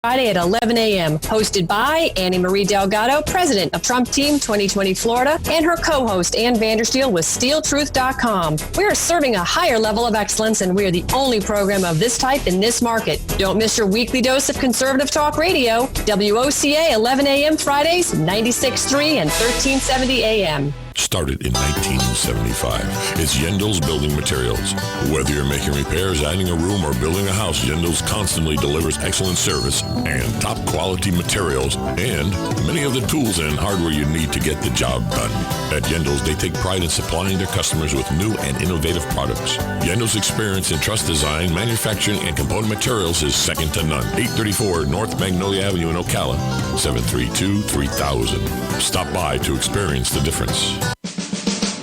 Friday at 11 a.m. Hosted by Annie Marie Delgado, president of Trump Team 2020 Florida, and her co-host Ann Vandersteel with SteelTruth.com. We are serving a higher level of excellence, and we are the only program of this type in this market. Don't miss your weekly dose of conservative talk radio. WOCA 11 a.m. Fridays, 96.3 and 1370 a.m. Started in 1975. It's Yendel's Building Materials. Whether you're making repairs, adding a room, or building a house, Yendel's constantly delivers excellent service and top quality materials and many of the tools and hardware you need to get the job done. At Yendel's, they take pride in supplying their customers with new and innovative products. Yendel's experience in truss design, manufacturing, and component materials is second to none. 834 North Magnolia Avenue in Ocala, 732-3000. Stop by to experience the difference.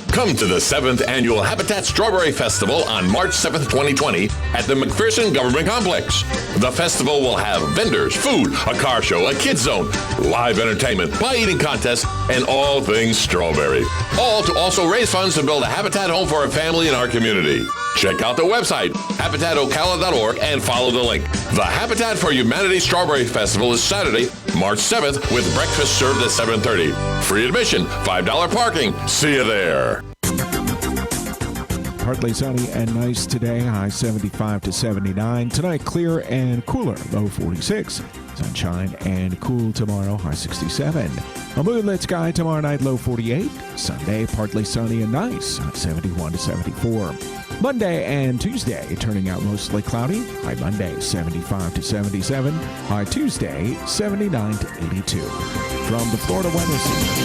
Come to the 7th Annual Habitat Strawberry Festival on March 7th, 2020 at the McPherson Government Complex. The festival will have vendors, food, a car show, a kids zone, live entertainment, pie-eating contests, and all things strawberry. All to also raise funds to build a habitat home for a family in our community. Check out the website, habitatocala.org, and follow the link. The Habitat for Humanity Strawberry Festival is Saturday, March 7th, with breakfast served at 7:30. Free admission, $5 parking. See you there. Partly sunny and nice today, high 75 to 79. Tonight, clear and cooler, low 46. Sunshine and cool tomorrow, high 67. A moonlit sky tomorrow night, low 48. Sunday, partly sunny and nice, high 71 to 74. Monday and Tuesday, turning out mostly cloudy. High Monday, 75 to 77. High Tuesday, 79 to 82. From the Florida Weather Center.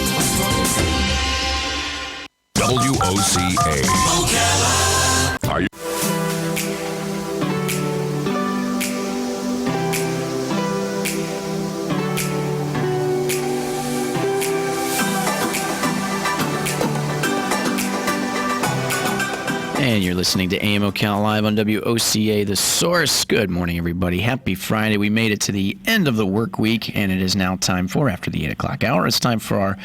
WOCA. Ocala. Are you? And you're listening to AM Ocala Live on WOCA, The Source. Good morning, everybody. Happy Friday. We made it to the end of the work week, and it is now time for, after the 8 o'clock hour, it's time for our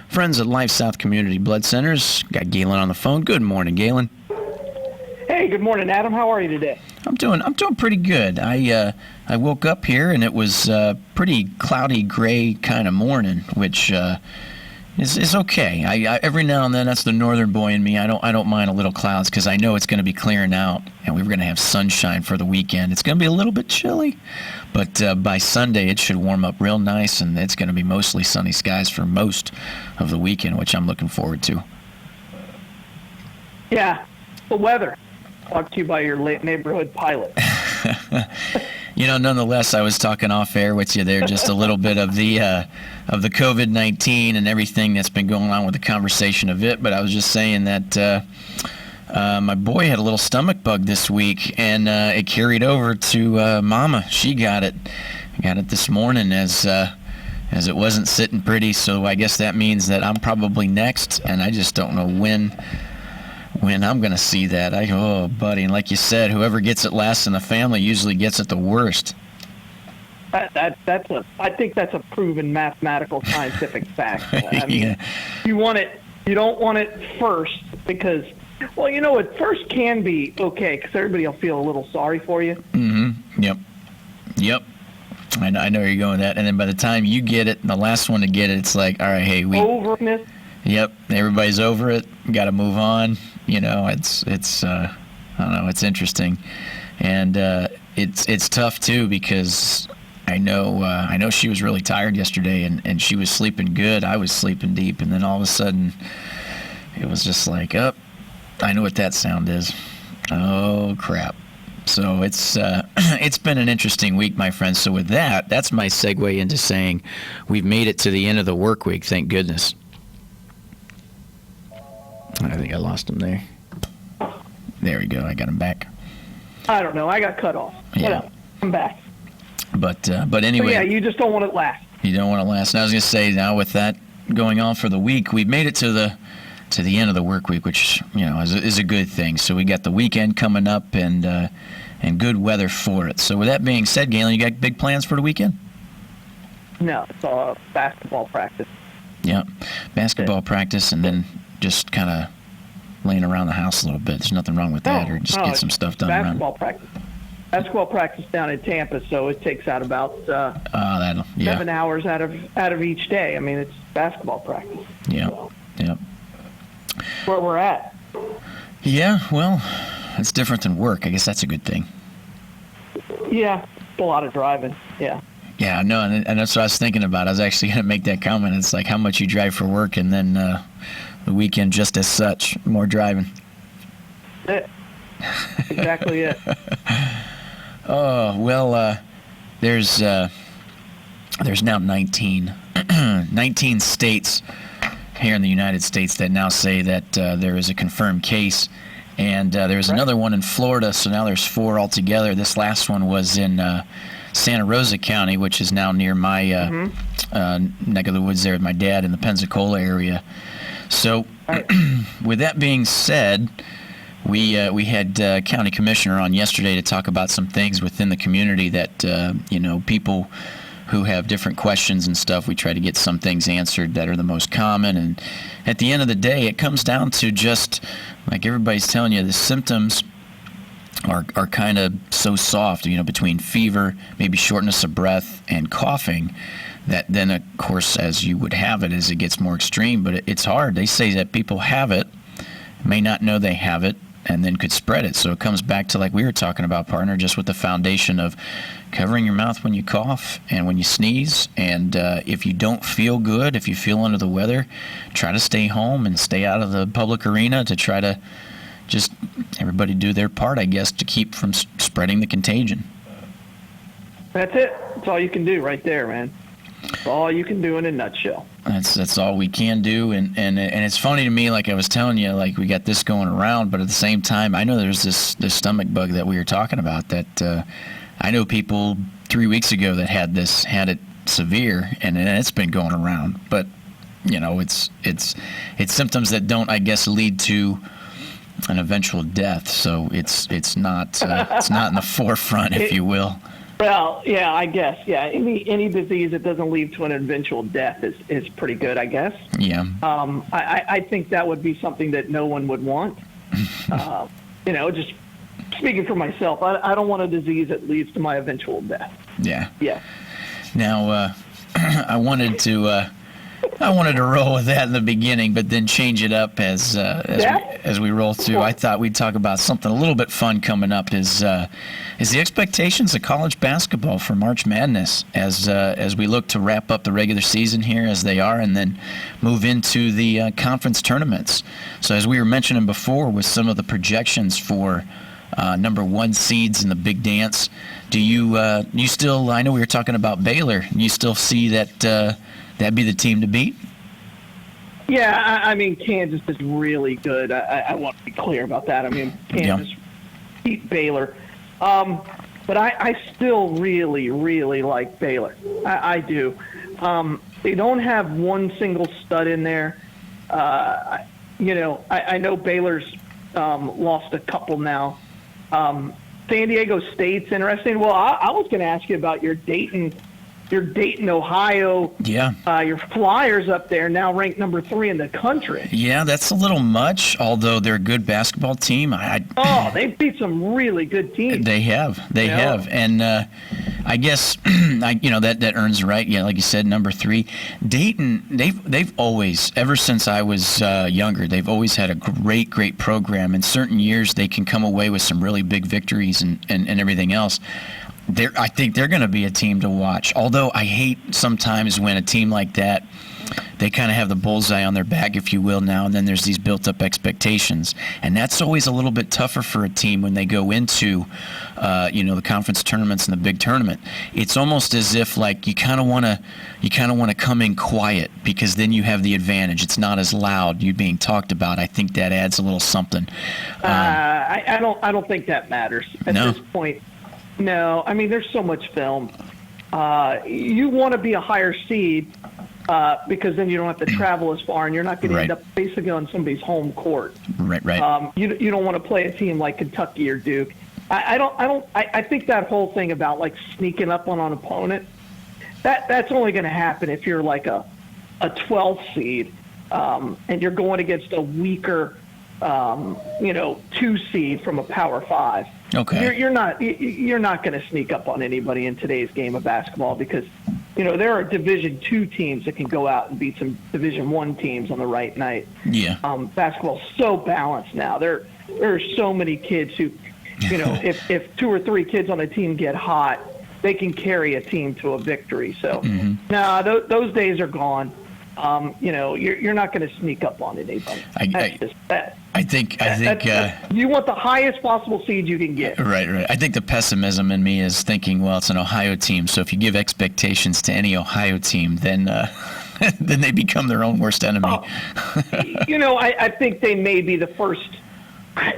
friends at Life South Community Blood Centers. Got Galen on the phone. Good morning, Galen. Hey, good morning, Adam. How are you today? I'm doing pretty good. I woke up here, and it was pretty cloudy, gray kind of morning, which is okay. I every now and then, that's the northern boy in me. I don't mind a little clouds because I know it's going to be clearing out, and we're going to have sunshine for the weekend. It's going to be a little bit chilly, but by Sunday it should warm up real nice, and it's going to be mostly sunny skies for most of the weekend, which I'm looking forward to. Yeah, the weather. Talked to you by your late neighborhood pilot. Nonetheless, I was talking off air with you there, just a little bit of the COVID-19 and everything that's been going on with the conversation of it. But I was just saying that my boy had a little stomach bug this week, and it carried over to Mama. She got it this morning as it wasn't sitting pretty. So I guess that means that I'm probably next, and I just don't know when I'm going to see that. Oh, buddy, and like you said, whoever gets it last in the family usually gets it the worst. I think that's a proven mathematical scientific fact. I mean, Yeah. you don't want it first because, well, it first can be okay because everybody will feel a little sorry for you. Mm-hmm. Yep. I know where you're going with that. And then by the time you get it, the last one to get it, it's like, all right, hey, Overness. Yep, everybody's over it. Got to move on. It's I don't know. It's interesting, and it's tough too because I know she was really tired yesterday, and she was sleeping good. I was sleeping deep, and then all of a sudden, it was just like, I know what that sound is. Oh crap! So it's been an interesting week, my friends. So with that's my segue into saying we've made it to the end of the work week. Thank goodness. I think I lost him there. There we go. I got him back. I don't know. I got cut off. Yeah. Whatever. I'm back. But anyway. So yeah, you just don't want it last. You don't want it last. And I was going to say, now with that going on for the week, we've made it to the end of the work week, which is a good thing. So we got the weekend coming up and good weather for it. So with that being said, Galen, you got big plans for the weekend? No, it's all basketball practice. Yeah, basketball practice, and then just kind of laying around the house a little bit. There's nothing wrong with that, or just get some stuff done basketball around. practice. basketball practice down in Tampa, so it takes out about 7 hours out of each day. I mean, it's basketball practice. Yeah, yeah. Where we're at. Yeah, well, it's different than work. I guess that's a good thing. Yeah, a lot of driving. Yeah. Yeah, no, and that's what I was thinking about. I was actually going to make that comment. It's like how much you drive for work, and then the weekend just as such, more driving. Exactly it. Oh, well, there's now 19 states here in the United States that now say that there is a confirmed case. And there's another one in Florida, so now there's 4 altogether. This last one was in Santa Rosa County, which is now near my neck of the woods there with my dad in the Pensacola area. So with that being said, we had county commissioner on yesterday to talk about some things within the community that, people who have different questions and stuff, we try to get some things answered that are the most common. And at the end of the day, it comes down to just, like everybody's telling you, the symptoms are kind of so soft, between fever, maybe shortness of breath, and coughing, that then, of course, as you would have it, as it gets more extreme. But it's hard. They say that people have it, may not know they have it, and then could spread it. So it comes back to, like we were talking about, partner, just with the foundation of covering your mouth when you cough and when you sneeze. And if you don't feel good, if you feel under the weather, try to stay home and stay out of the public arena to try to just everybody do their part, I guess, to keep from spreading the contagion. That's it. That's all you can do right there, man. That's all you can do in a nutshell. That's all we can do, and it's funny to me, like I was telling you, like we got this going around, but at the same time, I know there's this stomach bug that we were talking about that I know people 3 weeks ago that had it severe, and it's been going around. But it's symptoms that don't, I guess, lead to an eventual death. So it's not it's not in the forefront, if you will. Well, yeah, I guess. Yeah, any disease that doesn't lead to an eventual death is pretty good, I guess. Yeah. I think that would be something that no one would want. Just speaking for myself, I don't want a disease that leads to my eventual death. Yeah. Yeah. Now, I wanted to roll with that in the beginning, but then change it up as we roll through. I thought we'd talk about something a little bit fun coming up. Is the expectations of college basketball for March Madness as we look to wrap up the regular season here as they are, and then move into the conference tournaments. So as we were mentioning before, with some of the projections for number 1 seeds in the big dance, do you still? I know we were talking about Baylor. You still see that that'd be the team to beat? Yeah, I mean, Kansas is really good. I want to be clear about that. I mean, Kansas beat Baylor. But I still really, really like Baylor. I do. They don't have one single stud in there. I know Baylor's lost a couple now. San Diego State's interesting. Well, I was going to ask you about your Dayton, Ohio. Yeah. Your Flyers up there now ranked number 3 in the country. Yeah, that's a little much, although they're a good basketball team. They beat some really good teams. They have. And I guess that earns the right. Yeah, like you said, number 3. Dayton, they've always, ever since I was younger, they've always had a great program. In certain years, they can come away with some really big victories and everything else. I think they're going to be a team to watch. Although I hate sometimes when a team like that, they kind of have the bullseye on their back, if you will, now, and then there's these built-up expectations. And that's always a little bit tougher for a team when they go into, the conference tournaments and the big tournament. It's almost as if, like, you kind of want to come in quiet, because then you have the advantage. It's not as loud, you being talked about. I think that adds a little something. I don't think that matters at this point. No, I mean, there's so much film. You want to be a higher seed because then you don't have to travel as far, and you're not going to end up basically on somebody's home court. Right. You don't want to play a team like Kentucky or Duke. I think that whole thing about like sneaking up on an opponent, that's only going to happen if you're like a 12th seed and you're going against a weaker 2 seed from a Power 5. Okay. You're not going to sneak up on anybody in today's game of basketball because, there are Division II teams that can go out and beat some Division I teams on the right night. Yeah. Basketball's so balanced now. There are so many kids who, if 2 or 3 kids on a team get hot, they can carry a team to a victory. So, those days are gone. You're not going to sneak up on anybody. I think you want the highest possible seed you can get. Right. I think the pessimism in me is thinking, well, it's an Ohio team, so if you give expectations to any Ohio team, then then they become their own worst enemy. I think they may be the first.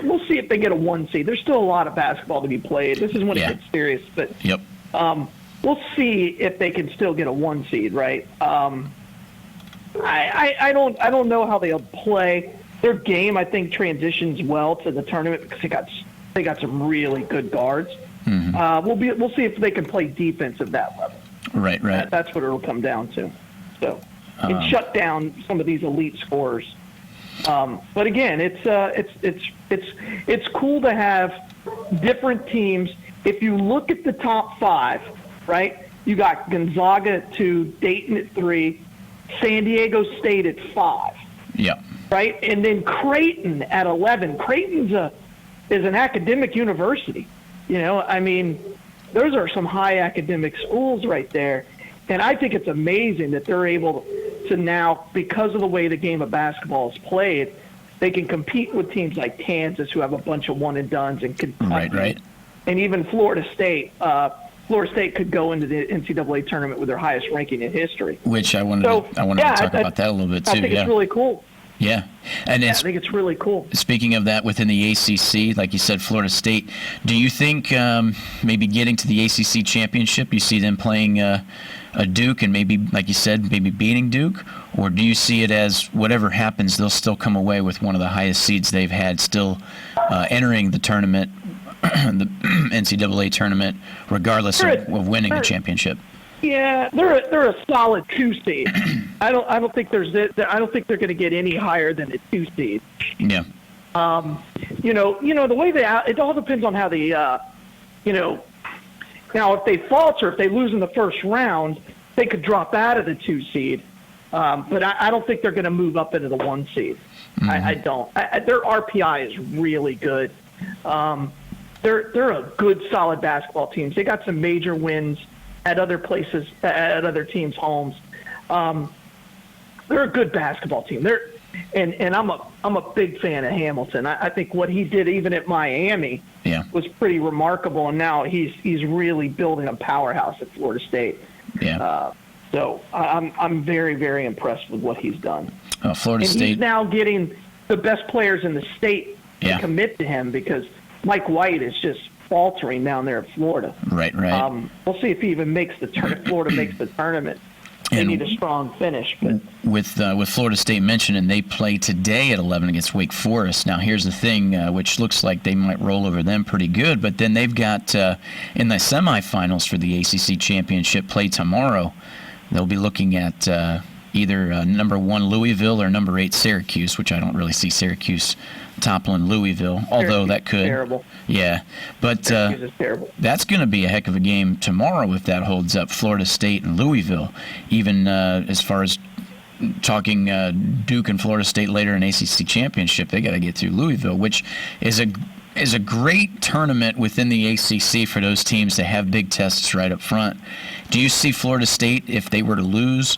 We'll see if they get a 1 seed. There's still a lot of basketball to be played. This is when it gets serious, but yep. We'll see if they can still get a 1 seed, right? I don't know how they'll play. Their game, I think, transitions well to the tournament because they got some really good guards. Mm-hmm. We'll see if they can play defense at that level. Right. That's what it'll come down to. So, and shut down some of these elite scorers. But again, it's cool to have different teams. If you look at the top 5, right? You got Gonzaga at 2, Dayton at 3, San Diego State at 5. Yeah. Right? And then Creighton at 11. Creighton's is an academic university. Those are some high academic schools right there. And I think it's amazing that they're able to now, because of the way the game of basketball is played, they can compete with teams like Kansas, who have a bunch of one-and-dones, and Kentucky. Right. And even Florida State. Florida State could go into the NCAA tournament with their highest ranking in history. Which I wanted to talk about that a little bit, too. I think it's really cool. Yeah. And I think it's really cool. Speaking of that, within the ACC, like you said, Florida State, do you think maybe getting to the ACC championship, you see them playing a Duke and maybe, like you said, maybe beating Duke? Or do you see it as whatever happens, they'll still come away with one of the highest seeds they've had, still entering the tournament, the NCAA tournament, regardless of winning the championship? Yeah, they're a solid 2 seed. I don't think they're going to get any higher than a 2 seed. Yeah. The way it all depends on how they now if they falter, if they lose in the first round, they could drop out of the 2 seed. But I don't think they're going to move up into the 1 seed. Mm-hmm. I don't. Their RPI is really good. They're a good, solid basketball team. They got some major wins at other places, at other teams' homes. They're a good basketball team. And I'm a big fan of Hamilton. I think what he did even at Miami was pretty remarkable, and now he's really building a powerhouse at Florida State. Yeah. So I'm very, very impressed with what he's done. Florida State. He's now getting the best players in the state to commit to him because Mike White is just faltering down there at Florida. Right. We'll see if he even makes the Florida makes the tournament. They need a strong finish. But with Florida State mentioned, and they play today at 11 against Wake Forest. Now, here's the thing, which looks like they might roll over them pretty good, but then they've got, in the semifinals for the ACC championship, play tomorrow. They'll be looking at either number 1 Louisville or number 8 Syracuse, which I don't really see Syracuse toppling Louisville, although that could. Terrible. Yeah, but that's going to be a heck of a game tomorrow if that holds up. Florida State and Louisville, even as far as talking Duke and Florida State later in ACC championship, they got to get through Louisville, which is a great tournament within the ACC for those teams that have big tests right up front. Do you see Florida State, if they were to lose,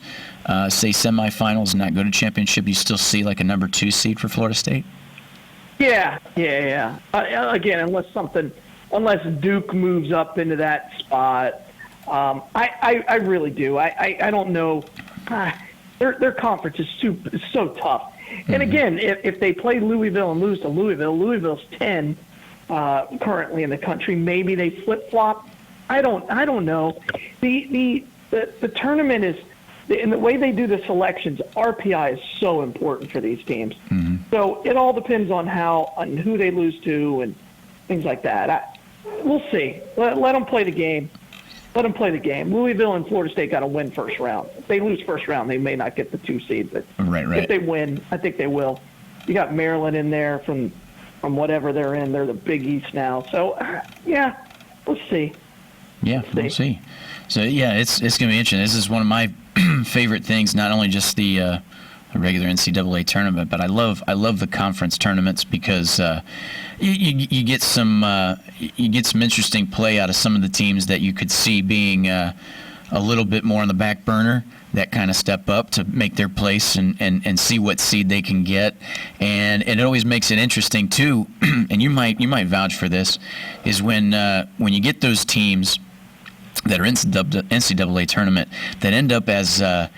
say semifinals and not go to championship, you still see like a number 2 seed for Florida State? Yeah. Again, unless Duke moves up into that spot, I really do. I don't know. Their conference is so tough. Mm-hmm. And again, if they play Louisville and lose to Louisville's 10 currently in the country. Maybe they flip flop. I don't know. The tournament is. In the way they do the selections, RPI is so important for these teams. Mm-hmm. So it all depends on who they lose to and things like that. We'll see. Let them play the game. Louisville and Florida State got to win first round. If they lose first round, they may not get the 2 seed. But right. If they win, I think they will. You got Maryland in there from whatever they're in. They're the Big East now. So, yeah, we'll see. Yeah, we'll see. So, yeah, it's going to be interesting. This is one of my favorite things, not only just the regular NCAA tournament, but I love the conference tournaments because you get some interesting play out of some of the teams that you could see being a little bit more on the back burner, that kind of step up to make their place and see what seed they can get. And it always makes it interesting too, and you might vouch for this, is when you get those teams that are in the NCAA tournament that end up as an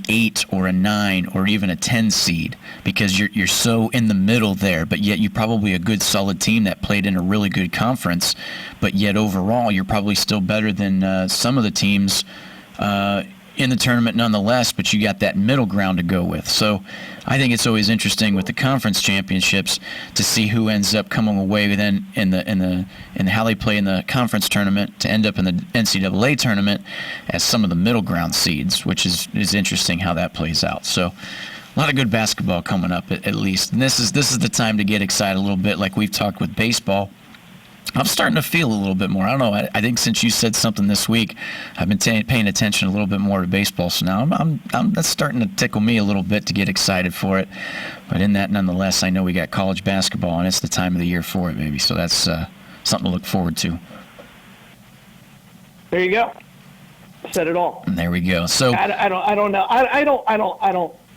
8 or a 9 or even a 10 seed, because you're so in the middle there, but yet you're probably a good solid team that played in a really good conference, but yet overall you're probably still better than some of the teams in the tournament nonetheless, but you got that middle ground to go with. So I think it's always interesting with the conference championships to see who ends up coming away then in how they play in the conference tournament to end up in the NCAA tournament as some of the middle ground seeds, which is interesting how that plays out. So a lot of good basketball coming up at least. And this is the time to get excited a little bit, like we've talked with baseball. I'm starting to feel a little bit more. I don't know. I think since you said something this week, I've been paying attention a little bit more to baseball. So now that's starting to tickle me a little bit to get excited for it. But in that, nonetheless, I know we got college basketball, and it's the time of the year for it, baby. So that's something to look forward to. There you go. Said it all. And there we go. So I don't know. I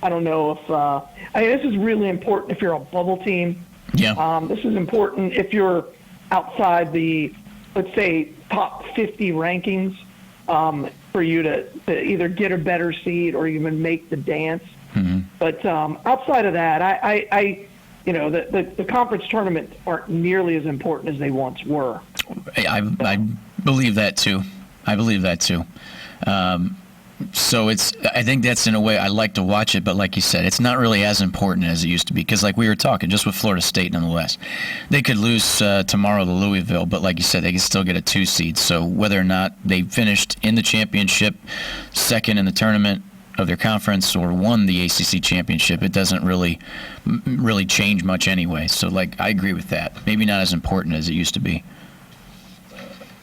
don't know if this is really important if you're a bubble team. Yeah. This is important if you're outside the, let's say, top 50 rankings, for you to either get a better seed or even make the dance. Mm-hmm. But outside of that, the conference tournaments aren't nearly as important as they once were. I believe that too. So I think that's in a way I like to watch it, but like you said, it's not really as important as it used to be, because like we were talking just with Florida State nonetheless, they could lose tomorrow to Louisville, but like you said, they could still get a 2 seed. So whether or not they finished in the championship, second in the tournament of their conference, or won the ACC championship, it doesn't really change much anyway. So like I agree with that. Maybe not as important as it used to be.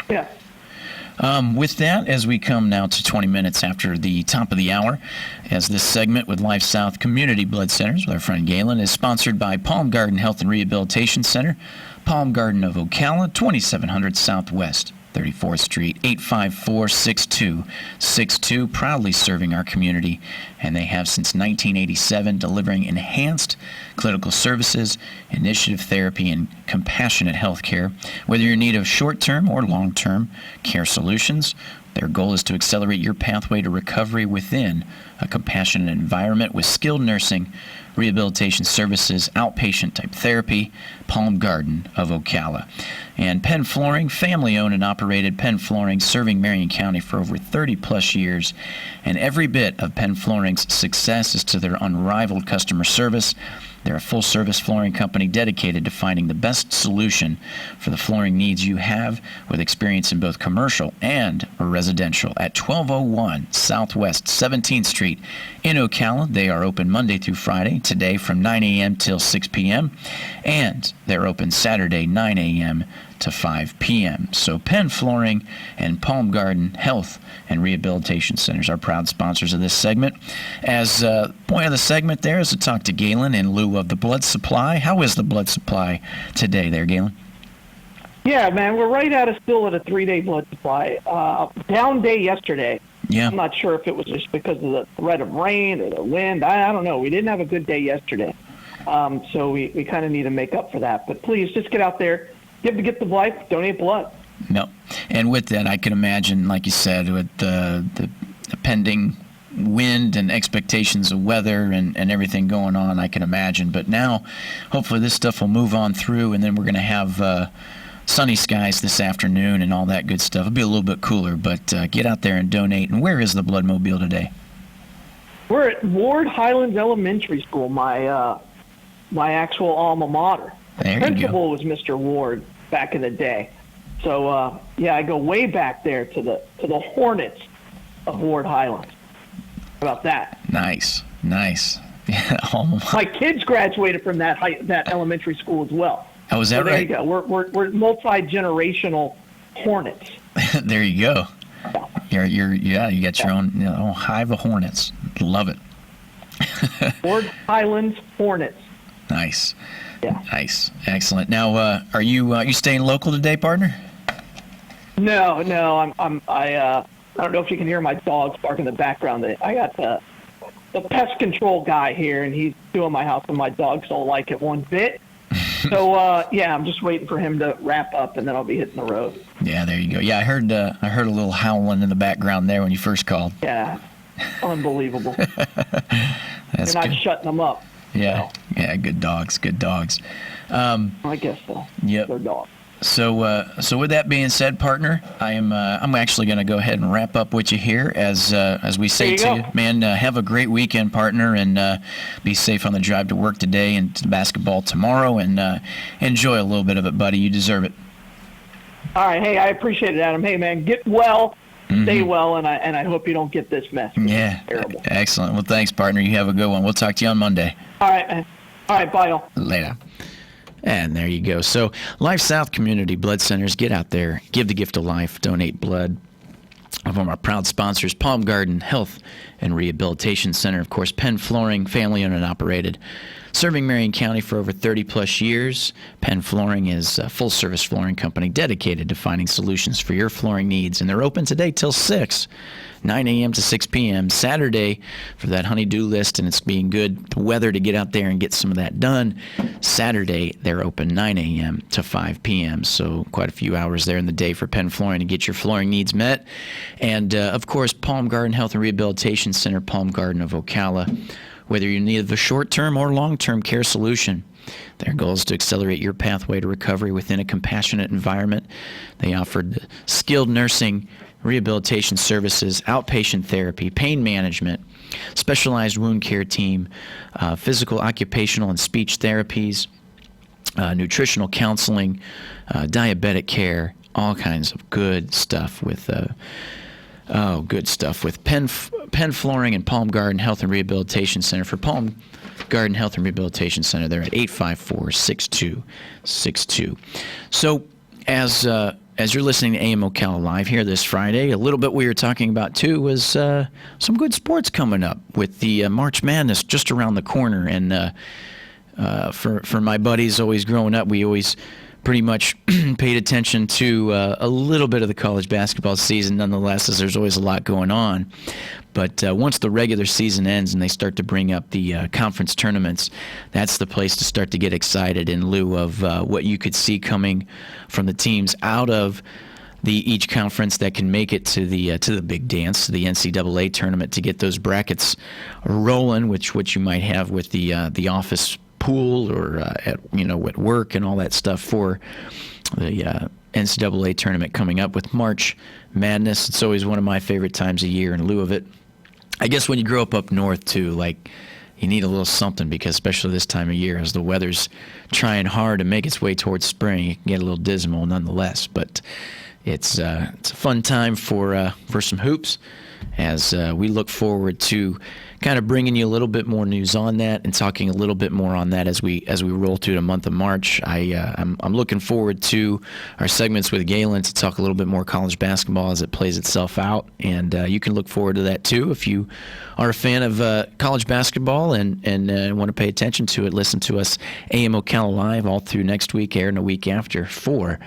Yeah. With that, as we come now to 20 minutes after the top of the hour, as this segment with Life South Community Blood Centers with our friend Galen is sponsored by Palm Garden Health and Rehabilitation Center, Palm Garden of Ocala, 2700 Southwest 34th Street, 854-6262, proudly serving our community, and they have since 1987, delivering enhanced clinical services, initiative therapy, and compassionate health care. Whether you're in need of short-term or long-term care solutions, their goal is to accelerate your pathway to recovery within a compassionate environment with skilled nursing, rehabilitation services, outpatient type therapy. Palm Garden of Ocala. And Penn Flooring, family-owned and operated. Penn Flooring, serving Marion County for over 30-plus years. And every bit of Penn Flooring's success is to their unrivaled customer service. They're a full-service flooring company dedicated to finding the best solution for the flooring needs you have, with experience in both commercial and residential. At 1201 Southwest 17th Street in Ocala, they are open Monday through Friday, today from 9 a.m. till 6 p.m., and they're open Saturday 9 a.m. to 5 p.m. So Penn Flooring and Palm Garden Health and Rehabilitation Centers are proud sponsors of this segment. As point of the segment there is to talk to Galen in lieu of the blood supply. How is the blood supply today there, Galen? Yeah, man, we're right still at a 3-day blood supply. Down day yesterday. Yeah. I'm not sure if it was just because of the threat of rain or the wind. I don't know. We didn't have a good day yesterday. So we kind of need to make up for that. But please, just get out there. Get the blood, donate blood. No. And with that, I can imagine, like you said, with the pending wind and expectations of weather and everything going on, I can imagine. But now, hopefully this stuff will move on through, and then we're going to have sunny skies this afternoon and all that good stuff. It'll be a little bit cooler, but get out there and donate. And where is the Bloodmobile today? We're at Ward Highlands Elementary School, my actual alma mater. There you Principal go. was Mr. Ward back in the day. So, I go way back there to the Hornets of Ward Highlands. How about that? Nice. My kids graduated from that elementary school as well. Oh, is that so there right? You go. We're multi-generational Hornets. There you go. You got your own hive of Hornets. Love it. Ford Highlands Hornets. Nice. Yeah. Nice. Excellent. Now, are you staying local today, partner? No. I don't know if you can hear my dogs bark in the background. I got the pest control guy here, and he's doing my house, and my dogs don't like it one bit. So I'm just waiting for him to wrap up, and then I'll be hitting the road. Yeah, there you go. Yeah, I heard a little howling in the background there when you first called. Yeah, unbelievable. That's You're not good. shutting them up. Yeah, yeah, good dogs. I guess so. Yep. They're dogs. So with that being said, partner, I'm actually going to go ahead and wrap up with you here as we say to you, man, have a great weekend, partner, and be safe on the drive to work today and to basketball tomorrow, and enjoy a little bit of it, buddy. You deserve it. All right, hey, I appreciate it, Adam. Hey, man, get well, stay well, and I hope you don't get this mess. Yeah, terrible. Excellent. Well, thanks, partner. You have a good one. We'll talk to you on Monday. All right, man. All right, bye, all. Later. And there you go. So, Life South Community Blood Centers, get out there, give the gift of life, donate blood. One of our proud sponsors, Palm Garden Health and Rehabilitation Center, of course, Penn Flooring, family owned and operated. Serving Marion County for over 30-plus years, Penn Flooring is a full-service flooring company dedicated to finding solutions for your flooring needs. And they're open today till 6, 9 a.m. to 6 p.m. Saturday for that honey-do list, and it's being good weather to get out there and get some of that done. Saturday, they're open 9 a.m. to 5 p.m., so quite a few hours there in the day for Penn Flooring to get your flooring needs met. And, of course, Palm Garden Health and Rehabilitation Center, Palm Garden of Ocala. Whether you need a short-term or long-term care solution, their goal is to accelerate your pathway to recovery within a compassionate environment. They offered skilled nursing, rehabilitation services, outpatient therapy, pain management, specialized wound care team, physical, occupational, and speech therapies, nutritional counseling, diabetic care, all kinds of good stuff with Penn Flooring and Palm Garden Health and Rehabilitation Center. For Palm Garden Health and Rehabilitation Center, they're at 854-6262. So as you're listening to AM Ocala Live here this Friday, a little bit we were talking about too was some good sports coming up with the March Madness just around the corner. And for my buddies always growing up, we always pretty much paid attention to a little bit of the college basketball season nonetheless, as there's always a lot going on. But once the regular season ends and they start to bring up the conference tournaments, that's the place to start to get excited in lieu of what you could see coming from the teams out of each conference that can make it to the big dance, to the NCAA tournament, to get those brackets rolling, which you might have with the office pool or at work and all that stuff for the NCAA tournament coming up with March Madness. It's always one of my favorite times of year. In lieu of it, I guess when you grow up north too, like you need a little something, because especially this time of year as the weather's trying hard to make its way towards spring, it can get a little dismal nonetheless. But it's a fun time for some hoops as we look forward to kind of bringing you a little bit more news on that and talking a little bit more on that as we roll through the month of March. I'm looking forward to our segments with Galen to talk a little bit more college basketball as it plays itself out, and you can look forward to that too if you are a fan of college basketball and want to pay attention to it. Listen to us AM Ocala Live all through next week, airing a week after for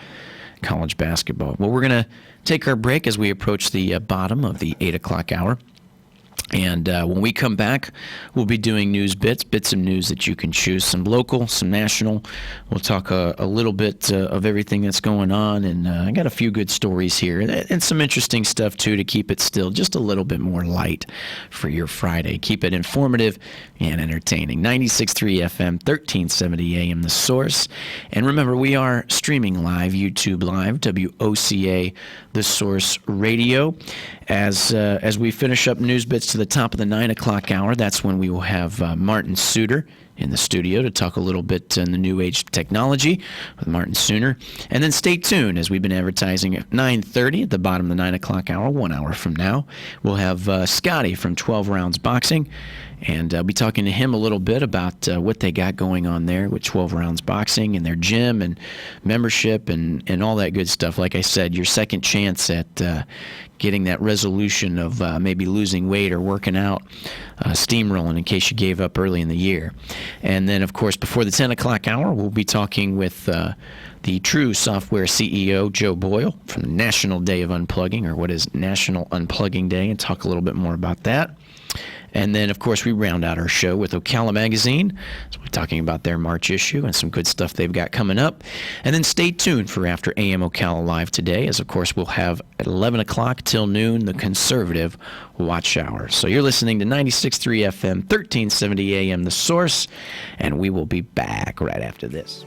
college basketball. Well, we're going to take our break as we approach the bottom of the 8 o'clock hour. And when we come back, we'll be doing news bits of news that you can choose, some local, some national. We'll talk a little bit of everything that's going on, and I got a few good stories here and some interesting stuff, too, to keep it still just a little bit more light for your Friday. Keep it informative and entertaining. 96.3 FM, 1370 AM, The Source. And remember, we are streaming live, YouTube Live, WOCA, The Source Radio. As we finish up news bits to the top of the 9 o'clock hour, that's when we will have Martin Suter in the studio to talk a little bit in the new age technology with Martin Sooner. And then stay tuned, as we've been advertising at 9:30 at the bottom of the 9 o'clock hour, 1 hour from now. We'll have Scotty from 12 Rounds Boxing, and I'll be talking to him a little bit about what they got going on there with 12 Rounds Boxing and their gym and membership and all that good stuff. Like I said, your second chance at getting that resolution of maybe losing weight or working out, steamrolling in case you gave up early in the year. And then, of course, before the 10 o'clock hour, we'll be talking with the True Software CEO, Joe Boyle, from the National Day of Unplugging, or what is National Unplugging Day, and talk a little bit more about that. And then, of course, we round out our show with Ocala Magazine. So we're talking about their March issue and some good stuff they've got coming up. And then stay tuned for After AM Ocala Live today, as, of course, we'll have at 11 o'clock till noon the Conservative Watch Hour. So you're listening to 96.3 FM, 1370 AM The Source, and we will be back right after this.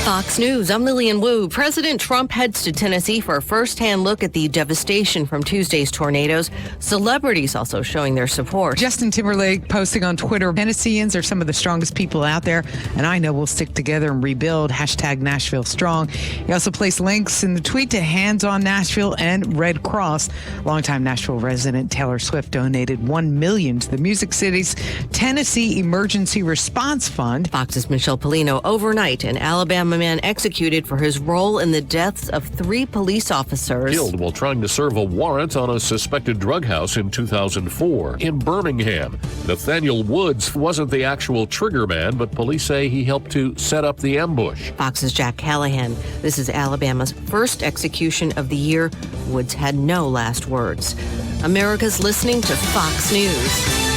Fox News, I'm Lillian Wu. President Trump heads to Tennessee for a first-hand look at the devastation from Tuesday's tornadoes. Celebrities also showing their support. Justin Timberlake posting on Twitter, Tennesseans are some of the strongest people out there, and I know we'll stick together and rebuild. Hashtag Nashville Strong. He also placed links in the tweet to Hands on Nashville and Red Cross. Longtime Nashville resident Taylor Swift donated $1 million to the Music City's Tennessee Emergency Response Fund. Fox's Michelle Polino. Overnight, an Alabama man executed for his role in the deaths of 3 police officers. Killed while trying to serve a warrant on a suspected drug house in 2004 in Birmingham. Nathaniel Woods wasn't the actual trigger man, but police say he helped to set up the ambush. Fox's Jack Callahan. This is Alabama's first execution of the year. Woods had no last words. America's listening to Fox News.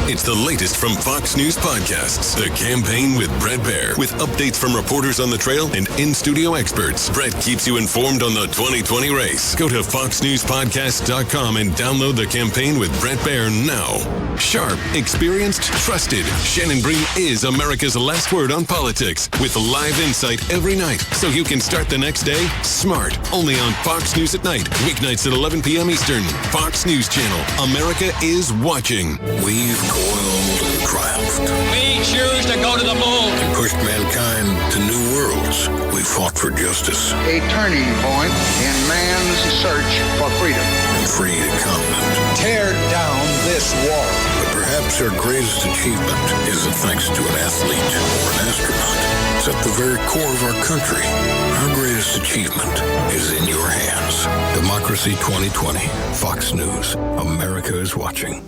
It's the latest from Fox News Podcasts. The Campaign with Brett Baer, with updates from reporters on the trail and in-studio experts. Brett keeps you informed on the 2020 race. Go to foxnewspodcast.com and download The Campaign with Brett Baer now. Sharp, experienced, trusted. Shannon Bream is America's last word on politics, with live insight every night, so you can start the next day smart. Only on Fox News at night, weeknights at 11 p.m. Eastern. Fox News Channel. America is watching. We've toiled and triumphed. We choose to go to the moon. And pushed mankind to new worlds. We fought for justice. A turning point in man's search for freedom. And freed a continent. Tear down this wall. But perhaps our greatest achievement isn't thanks to an athlete or an astronaut. It's at the very core of our country. Our greatest achievement is in your hands. Democracy 2020. Fox News. America is watching.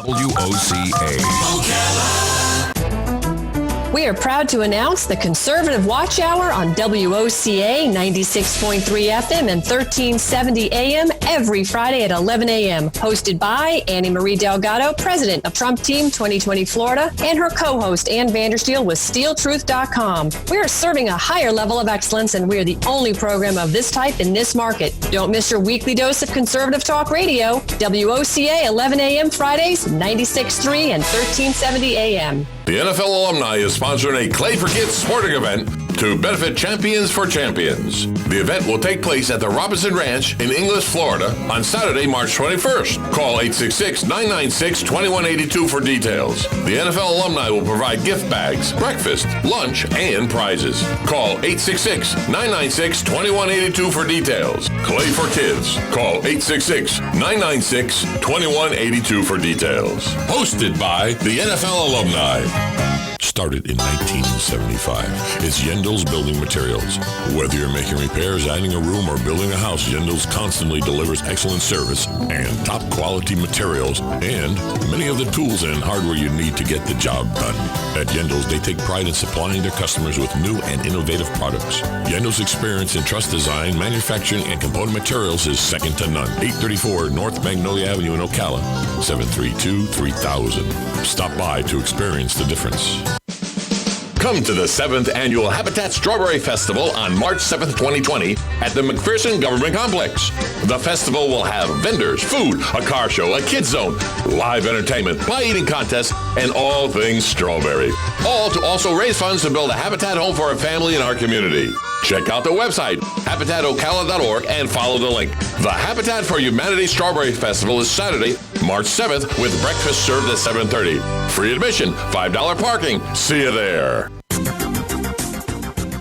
WOCA. We are proud to announce the Conservative Watch Hour on WOCA 96.3 FM and 1370 AM every Friday at 11 a.m. Hosted by Annie Marie Delgado, president of Trump Team 2020 Florida, and her co-host Ann Vandersteel with SteelTruth.com. We are serving a higher level of excellence, and we are the only program of this type in this market. Don't miss your weekly dose of conservative talk radio. WOCA 11 a.m. Fridays, 96.3 and 1370 a.m. The NFL alumni is sponsoring a Clay for Kids sporting event to benefit Champions for Champions. The event will take place at the Robinson Ranch in Inglis, Florida on Saturday, March 21st. Call 866-996-2182 for details. The NFL alumni will provide gift bags, breakfast, lunch, and prizes. Call 866-996-2182 for details. Clay for Kids. Call 866-996-2182 for details. Hosted by the NFL alumni. started in 1975. It's Yendel's Building Materials. Whether you're making repairs, adding a room, or building a house, Yendel's constantly delivers excellent service and top quality materials and many of the tools and hardware you need to get the job done. At Yendel's, they take pride in supplying their customers with new and innovative products. Yendel's experience in truss design, manufacturing, and component materials is second to none. 834 North Magnolia Avenue in Ocala, 732-3000. Stop by to experience the difference. Come to the 7th Annual Habitat Strawberry Festival on March 7th, 2020 at the McPherson Government Complex. The festival will have vendors, food, a car show, a kids zone, live entertainment, pie eating contests, and all things strawberry. All to also raise funds to build a habitat home for a family in our community. Check out the website, habitatocala.org, and follow the link. The Habitat for Humanity Strawberry Festival is Saturday, March 7th, with breakfast served at 7:30. Free admission, $5 parking. See you there.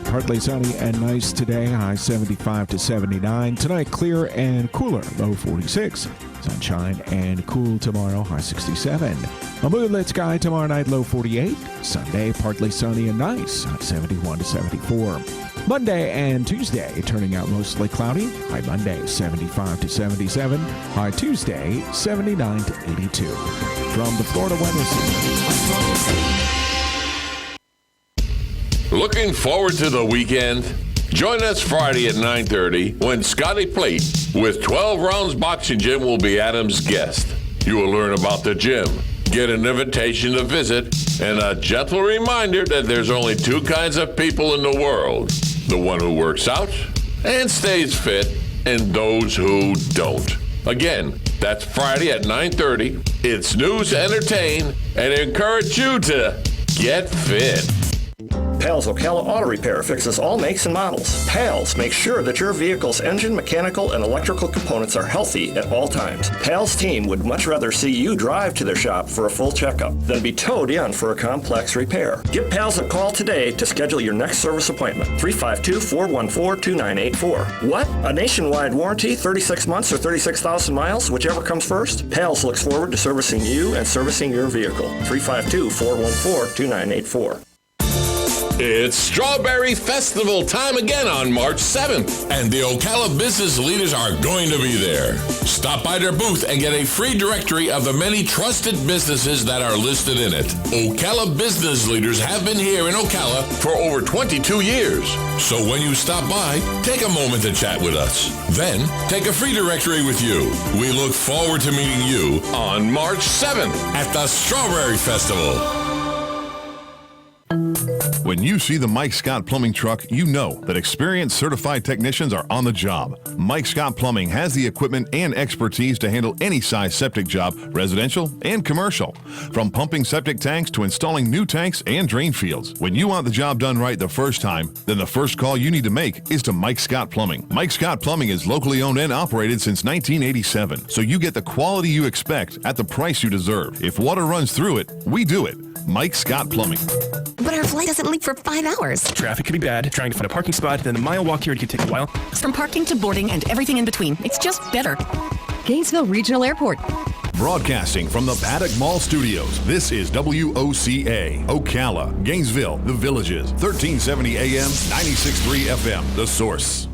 Partly sunny and nice today, high 75 to 79. Tonight, clear and cooler, low 46. Sunshine and cool tomorrow, high 67. A moonlit sky tomorrow night, low 48. Sunday, partly sunny and nice, high 71 to 74. Monday and Tuesday, turning out mostly cloudy. High Monday, 75 to 77. High Tuesday, 79 to 82. From the Florida Weather Center. Looking forward to the weekend? Join us Friday at 9:30 when Scotty Plate with 12 Rounds Boxing Gym will be Adam's guest. You will learn about the gym, get an invitation to visit, and a gentle reminder that there's only two kinds of people in the world. The one who works out and stays fit, and those who don't. Again, that's Friday at 9:30. It's news, entertain, and encourage you to get fit. Pals Ocala Auto Repair fixes all makes and models. Pals makes sure that your vehicle's engine, mechanical, and electrical components are healthy at all times. Pals team would much rather see you drive to their shop for a full checkup than be towed in for a complex repair. Give Pals a call today to schedule your next service appointment. 352-414-2984. What? A nationwide warranty, 36 months or 36,000 miles, whichever comes first? Pals looks forward to servicing you and servicing your vehicle. 352-414-2984. It's Strawberry Festival time again on March 7th, and the Ocala business leaders are going to be there. Stop by their booth and get a free directory of the many trusted businesses that are listed in it. Ocala business leaders have been here in Ocala for over 22 years. So when you stop by, take a moment to chat with us. Then, take a free directory with you. We look forward to meeting you on March 7th at the Strawberry Festival. When you see the Mike Scott Plumbing truck, you know that experienced certified technicians are on the job. Mike Scott Plumbing has the equipment and expertise to handle any size septic job, residential and commercial. From pumping septic tanks to installing new tanks and drain fields. When you want the job done right the first time, then the first call you need to make is to Mike Scott Plumbing. Mike Scott Plumbing is locally owned and operated since 1987, so you get the quality you expect at the price you deserve. If water runs through it, we do it. Mike Scott Plumbing. But our flight doesn't leave for 5 hours. Traffic could be bad. Trying to find a parking spot, then the mile walk here could take a while. From parking to boarding and everything in between, it's just better. Gainesville Regional Airport. Broadcasting from the Paddock Mall Studios, this is WOCA, Ocala, Gainesville, The Villages, 1370 AM, 96.3 FM, The Source.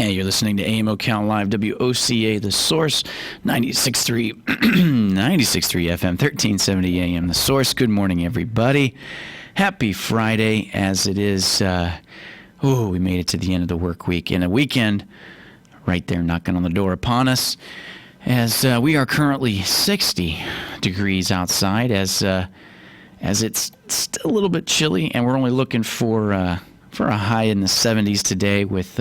You're listening to AM Ocala Live, WOCA, The Source, 96.3 FM, 1370 AM, The Source. Good morning, everybody. Happy Friday, as it is. We made it to the end of the work week. And a weekend right there knocking on the door upon us, as we are currently 60 degrees outside, as as it's still a little bit chilly, and we're only looking for a high in the 70s today with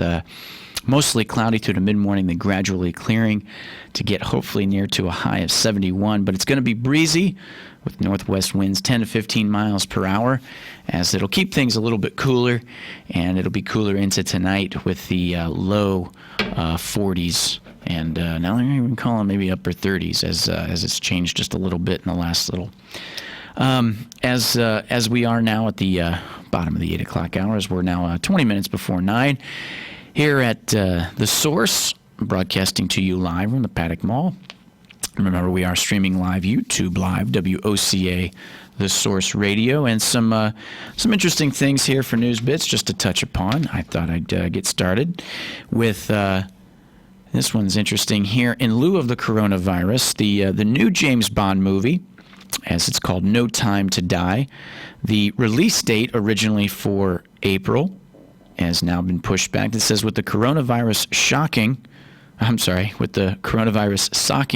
mostly cloudy through the mid-morning, then gradually clearing to get hopefully near to a high of 71. But it's going to be breezy with northwest winds 10 to 15 miles per hour, as it'll keep things a little bit cooler, and it'll be cooler into tonight with the low 40s. And now they're even calling maybe upper 30s as it's changed just a little bit in the last little. As we are now at the bottom of the 8 o'clock hours, we're now 20 minutes before 9 here at The Source, broadcasting to you live from the Paddock Mall. Remember, we are streaming live, YouTube Live, WOCA, The Source Radio, and some interesting things here for News Bits just to touch upon. I thought I'd get started with this one's interesting here. In lieu of the coronavirus, the new James Bond movie, as it's called, No Time to Die, the release date originally for April has now been pushed back. It says with the coronavirus socking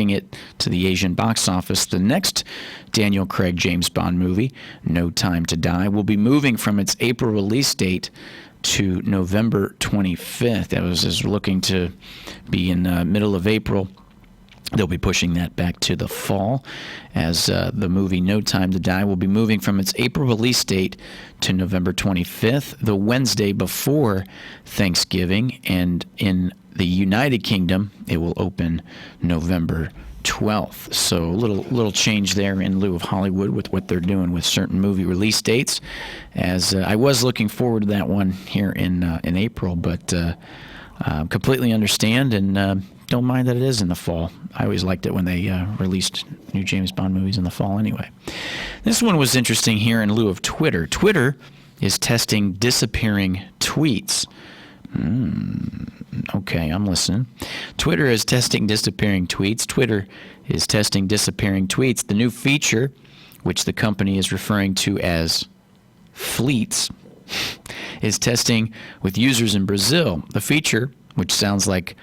it to the Asian box office, the next Daniel Craig James Bond movie, No Time to Die, will be moving from its April release date to November 25th. That was looking to be in the middle of April. They'll be pushing that back to the fall, as the movie No Time to Die will be moving from its April release date to November 25th, the Wednesday before Thanksgiving, and in the United Kingdom, it will open November 12th. So a little change there in lieu of Hollywood with what they're doing with certain movie release dates. As I was looking forward to that one here in April, but completely understand and don't mind that it is in the fall. I always liked it when they released new James Bond movies in the fall anyway. This one was interesting here in lieu of Twitter. Twitter is testing disappearing tweets. Okay, I'm listening. Twitter is testing disappearing tweets. Twitter is testing disappearing tweets. The new feature, which the company is referring to as Fleets, is testing with users in Brazil. The feature, which sounds like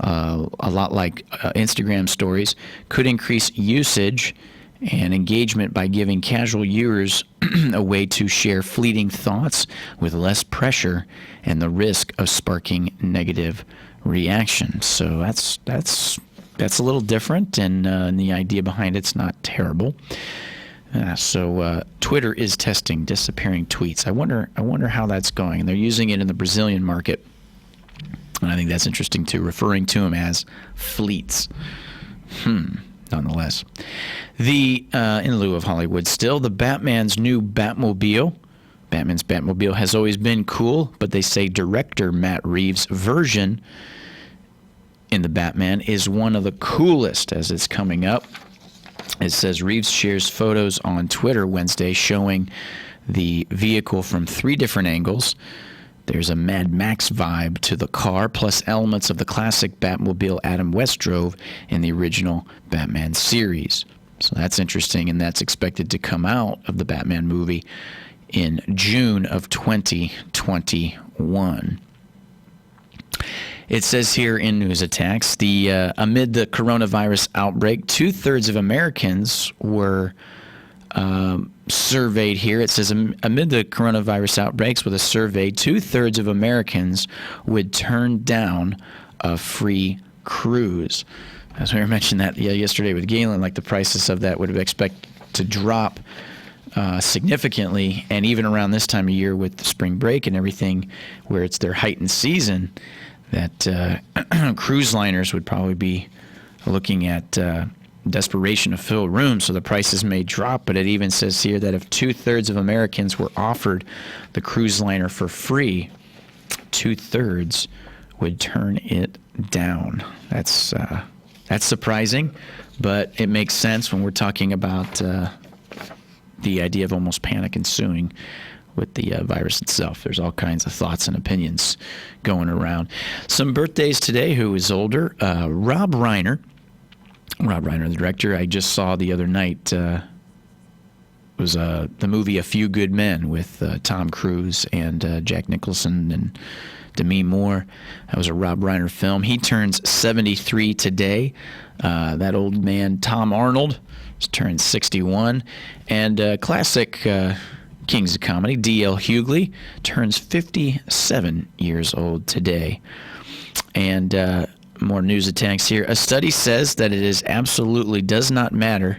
a lot like Instagram stories, could increase usage and engagement by giving casual users a way to share fleeting thoughts with less pressure and the risk of sparking negative reaction. So that's a little different, and the idea behind it's not terrible. So Twitter is testing disappearing tweets. I wonder how that's going. They're using it in the Brazilian market, and I think that's interesting too, referring to them as fleets. Nonetheless, in lieu of Hollywood still, the Batman's new Batmobile. Batman's Batmobile has always been cool, but they say director Matt Reeves' version in the Batman is one of the coolest as it's coming up. It says Reeves shares photos on Twitter Wednesday showing the vehicle from 3 different angles. There's a Mad Max vibe to the car, plus elements of the classic Batmobile Adam West drove in the original Batman series. So that's interesting, and that's expected to come out of the Batman movie in June of 2021. It says here in News Attacks, amid the coronavirus outbreak, 2/3 of Americans were surveyed here. It says amid the coronavirus outbreaks with a survey, 2/3 of Americans would turn down a free cruise. As we mentioned that yesterday with Galen, like the prices of that would have expected to drop significantly, and even around this time of year with the spring break and everything, where it's their heightened season, that cruise liners would probably be looking at desperation to fill rooms, so the prices may drop. But it even says here that if 2/3 of Americans were offered the cruise liner for free, 2/3 would turn it down. That's surprising, but it makes sense when we're talking about the idea of almost panic ensuing with the virus itself. There's all kinds of thoughts and opinions going around. Some birthdays today. Who is older? Rob Reiner, the director. I just saw the other night was the movie A Few Good Men with Tom Cruise and Jack Nicholson and Demi Moore. That was a Rob Reiner film. He turns 73 today. That old man, Tom Arnold, turned 61. And classic Kings of Comedy, D.L. Hughley, turns 57 years old today. And more news attacks here. A study says that it absolutely does not matter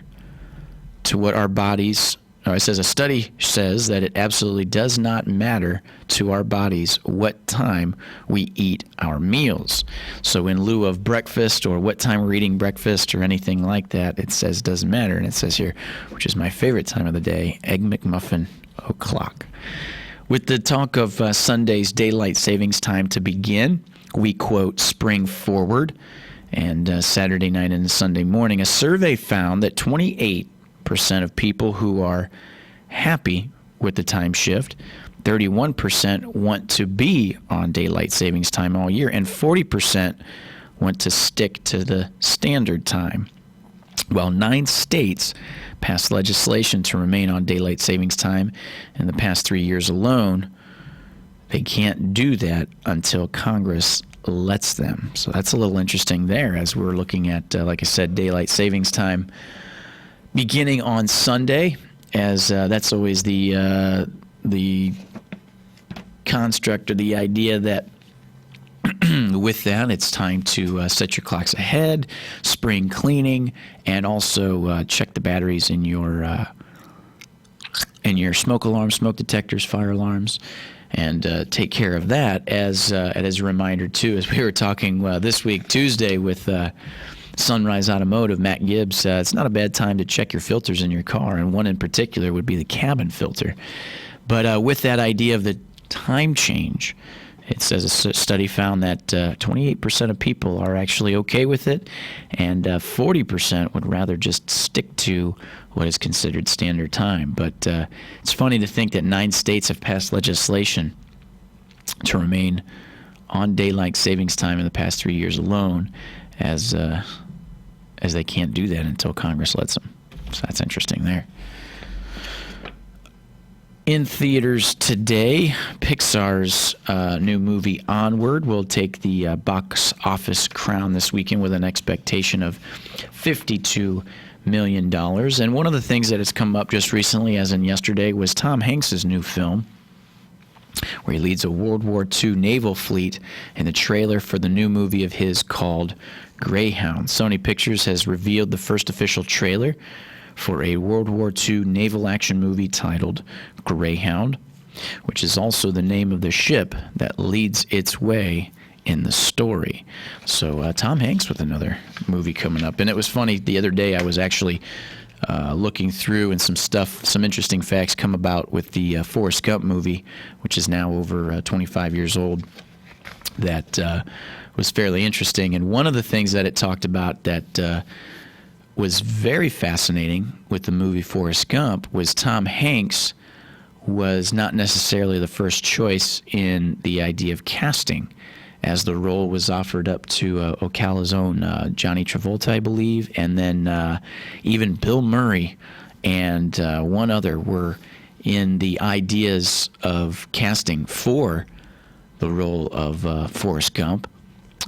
to what our bodies... a study says that it absolutely does not matter to our bodies what time we eat our meals. So in lieu of breakfast or what time we're eating breakfast or anything like that, it says doesn't matter. And it says here, which is my favorite time of the day, Egg McMuffin o'clock. With the talk of Sunday's daylight savings time to begin, we quote spring forward. And Saturday night and Sunday morning, a survey found that 28% of people who are happy with the time shift, 31% want to be on daylight savings time all year, and 40% want to stick to the standard time. Well, 9 states passed legislation to remain on daylight savings time in the past 3 years alone. They can't do that until Congress lets them. So that's a little interesting there as we're looking at, like I said, daylight savings time beginning on Sunday, as that's always the construct or the idea that with that, it's time to set your clocks ahead, spring cleaning, and also check the batteries in your smoke alarms, smoke detectors, fire alarms, and take care of that. As a reminder too, as we were talking this week Tuesday with Sunrise Automotive, Matt Gibbs, it's not a bad time to check your filters in your car, and one in particular would be the cabin filter. But with that idea of the time change, it says a study found that 28% of people are actually okay with it, and 40% would rather just stick to what is considered standard time. But it's funny to think that 9 states have passed legislation to remain on daylight savings time in the past 3 years alone, as they can't do that until Congress lets them. So that's interesting there. In theaters today, Pixar's new movie Onward will take the box office crown this weekend with an expectation of $52 million. And one of the things that has come up just recently, as in yesterday, was Tom Hanks' new film, where he leads a World War II naval fleet in the trailer for the new movie of his called Greyhound. Sony Pictures has revealed the first official trailer for a World War II naval action movie titled Greyhound, which is also the name of the ship that leads its way in the story. So Tom Hanks with another movie coming up. And it was funny, the other day I was actually looking through, and some interesting facts come about with the Forrest Gump movie, which is now over 25 years old, that was fairly interesting. And one of the things that it talked about that was very fascinating with the movie Forrest Gump was Tom Hanks was not necessarily the first choice in the idea of casting, as the role was offered up to Ocala's own Johnny Travolta, I believe, and then even Bill Murray and one other were in the ideas of casting for the role of Forrest Gump,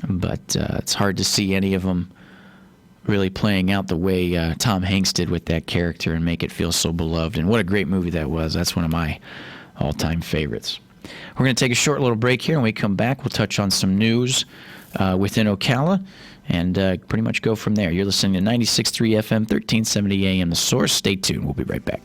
but it's hard to see any of them really playing out the way Tom Hanks did with that character and make it feel so beloved. And what a great movie that was. That's one of my all-time favorites. We're going to take a short little break here, and when we come back, we'll touch on some news within Ocala and pretty much go from there. You're listening to 96.3 FM, 1370 AM, The Source. Stay tuned. We'll be right back.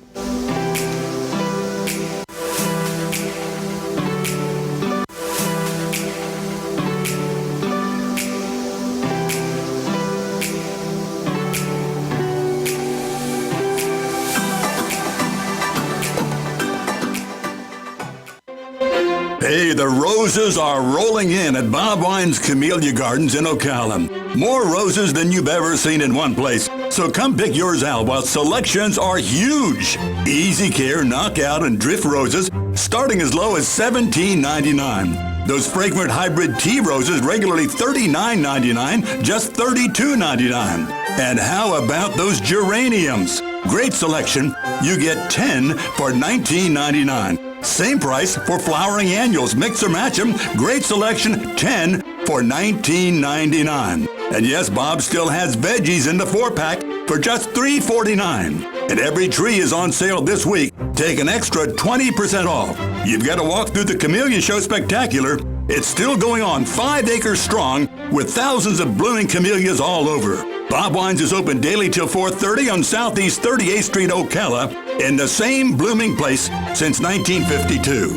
Hey, the roses are rolling in at Bob Wine's Camellia Gardens in Ocala. More roses than you've ever seen in one place. So come pick yours out while selections are huge. Easy Care, Knockout, and Drift roses starting as low as $17.99. Those fragrant hybrid tea roses regularly $39.99, just $32.99. And how about those geraniums? Great selection. You get 10 for $19.99. Same price for flowering annuals. Mix or match them. Great selection, 10 for $19.99. And yes, Bob still has veggies in the 4-pack for just $3.49. And every tree is on sale this week. Take an extra 20% off. You've got to walk through the Camellia Show Spectacular. It's still going on, 5 acres strong, with thousands of blooming camellias all over. Bob Wines is open daily till 4:30 on Southeast 38th Street, Ocala, in the same blooming place since 1952.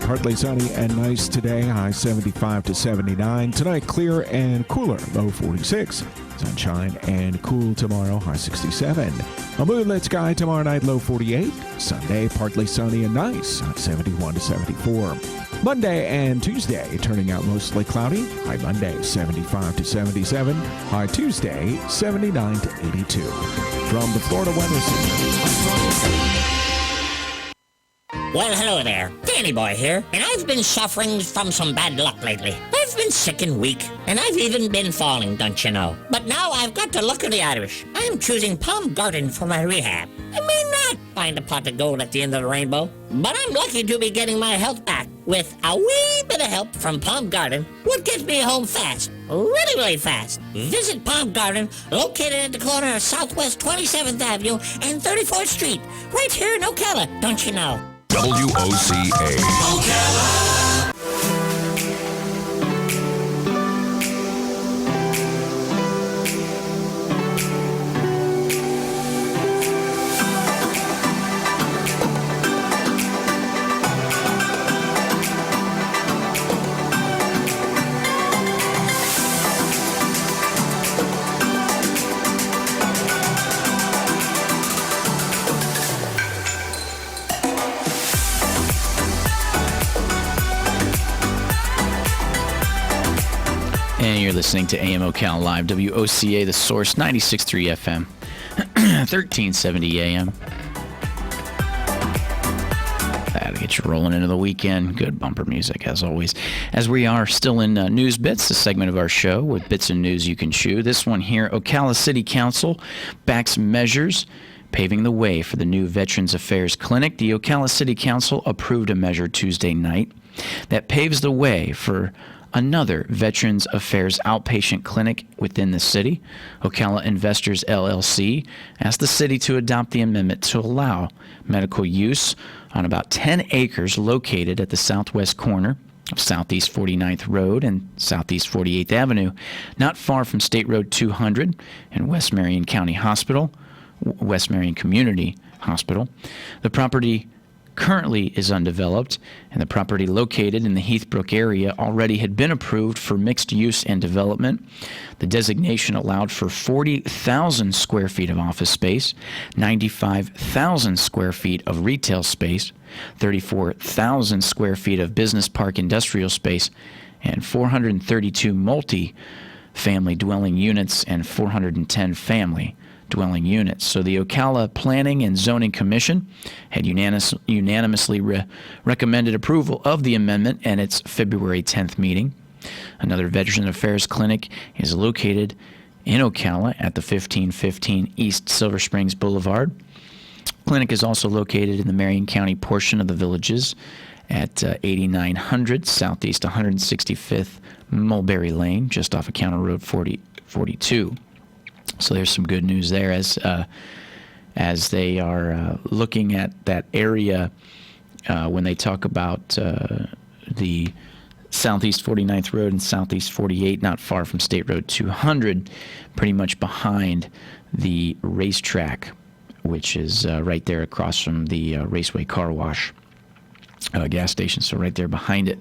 Partly sunny and nice today, high 75 to 79. Tonight, clear and cooler, low 46. Sunshine and cool tomorrow, high 67. A moonlit sky tomorrow night, low 48. Sunday, partly sunny and nice, high 71 to 74. Monday and Tuesday, turning out mostly cloudy. High Monday, 75 to 77. High Tuesday, 79 to 82. From the Florida Weather Center. Well, hello there. Danny Boy here, and I've been suffering from some bad luck lately. I've been sick and weak, and I've even been falling, don't you know? But now I've got to look at the Irish. I'm choosing Palm Garden for my rehab. I may not find a pot of gold at the end of the rainbow, but I'm lucky to be getting my health back with a wee bit of help from Palm Garden, what gets me home fast. Really, really fast. Visit Palm Garden, located at the corner of Southwest 27th Avenue and 34th Street, right here in Ocala, don't you know? WOCA. Ocala. And you're listening to AM Ocala Live, WOCA, The Source, 96.3 FM, 1370 AM. That'll get you rolling into the weekend. Good bumper music, as always. As we are still in News Bits, the segment of our show with bits of news you can chew. This one here, Ocala City Council backs measures paving the way for the new Veterans Affairs Clinic. The Ocala City Council approved a measure Tuesday night that paves the way for another Veterans Affairs outpatient clinic within the city. Ocala Investors LLC asked the city to adopt the amendment to allow medical use on about 10 acres located at the southwest corner of Southeast 49th Road and Southeast 48th Avenue, not far from State Road 200 and West Marion County Hospital, West Marion Community Hospital. The property currently is undeveloped, and the property located in the Heathbrook area already had been approved for mixed use and development. The designation allowed for 40,000 square feet of office space, 95,000 square feet of retail space, 34,000 square feet of business park industrial space, and 432 multi-family dwelling units and 410 family dwelling units. So the Ocala Planning and Zoning Commission had unanimously recommended approval of the amendment at its February 10th meeting. Another Veterans Affairs Clinic is located in Ocala at the 1515 East Silver Springs Boulevard. Clinic is also located in the Marion County portion of the Villages at 8900 Southeast 165th Mulberry Lane, just off of County Road 42. So there's some good news there as they are looking at that area when they talk about the Southeast 49th Road and Southeast 48, not far from State Road 200, pretty much behind the racetrack, which is right there across from the Raceway Car Wash gas station, so right there behind it.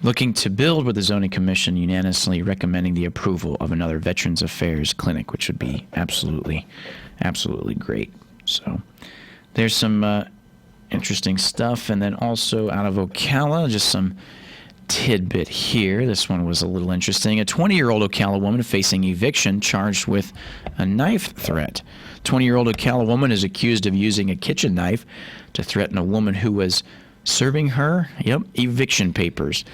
Looking to build with the Zoning Commission unanimously recommending the approval of another Veterans Affairs Clinic, which would be absolutely, absolutely great. So there's some interesting stuff. And then also out of Ocala, just some tidbit here. This one was a little interesting. A 20-year-old Ocala woman facing eviction charged with a knife threat. 20-year-old Ocala woman is accused of using a kitchen knife to threaten a woman who was serving her, eviction papers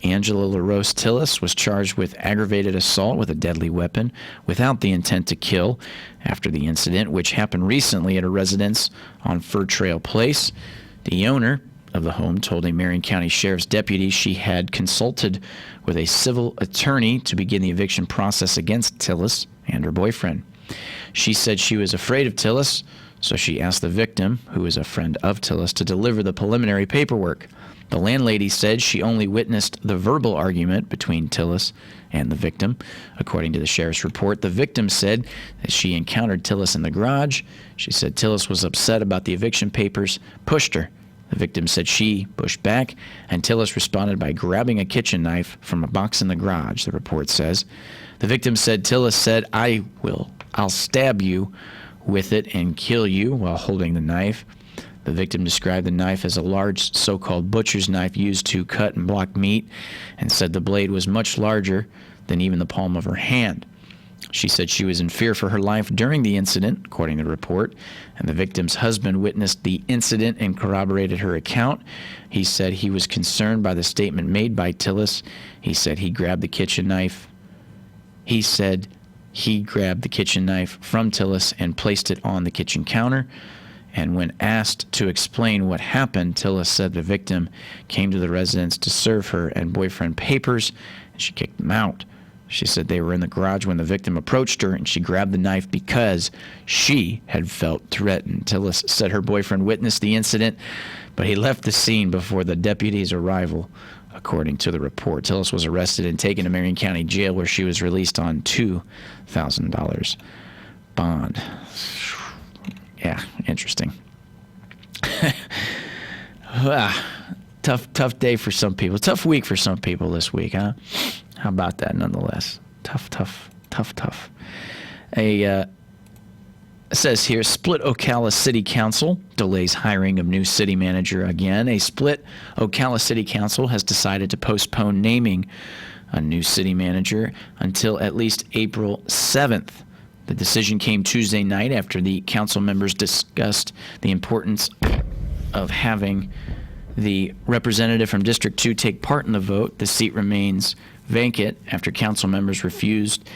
Angela LaRose Tillis was charged with aggravated assault with a deadly weapon without the intent to kill after the incident, which happened recently at a residence on Fur Trail Place. The owner of the home told a Marion County Sheriff's deputy she had consulted with a civil attorney to begin the eviction process against Tillis and her boyfriend. She said she was afraid of Tillis, so she asked the victim, who is a friend of Tillis, to deliver the preliminary paperwork. The landlady said she only witnessed the verbal argument between Tillis and the victim. According to the sheriff's report, the victim said that she encountered Tillis in the garage. She said Tillis was upset about the eviction papers, pushed her. The victim said she pushed back, and Tillis responded by grabbing a kitchen knife from a box in the garage, the report says. The victim said Tillis said, I'll stab you with it and kill you, while holding the knife. The victim described the knife as a large so-called butcher's knife used to cut and block meat, and said the blade was much larger than even the palm of her hand. She said she was in fear for her life during the incident, according to the report, and the victim's husband witnessed the incident and corroborated her account. He said he was concerned by the statement made by Tillis. He said he grabbed the kitchen knife. He said he grabbed the kitchen knife from Tillis and placed it on the kitchen counter. And when asked to explain what happened, Tillis said the victim came to the residence to serve her and boyfriend papers, and she kicked them out. She said they were in the garage when the victim approached her, and she grabbed the knife because she had felt threatened. Tillis said her boyfriend witnessed the incident, but he left the scene before the deputy's arrival, according to the report. Tillis was arrested and taken to Marion County Jail, where she was released on $2,000 bond. Yeah, interesting. Tough day for some people. Tough week for some people this week, huh? How about that, nonetheless? Tough. It says here, split Ocala City Council delays hiring of new city manager again. A split Ocala City Council has decided to postpone naming a new city manager until at least April 7th. The decision came Tuesday night after the council members discussed the importance of having the representative from District 2 take part in the vote. The seat remains vacant after council members refused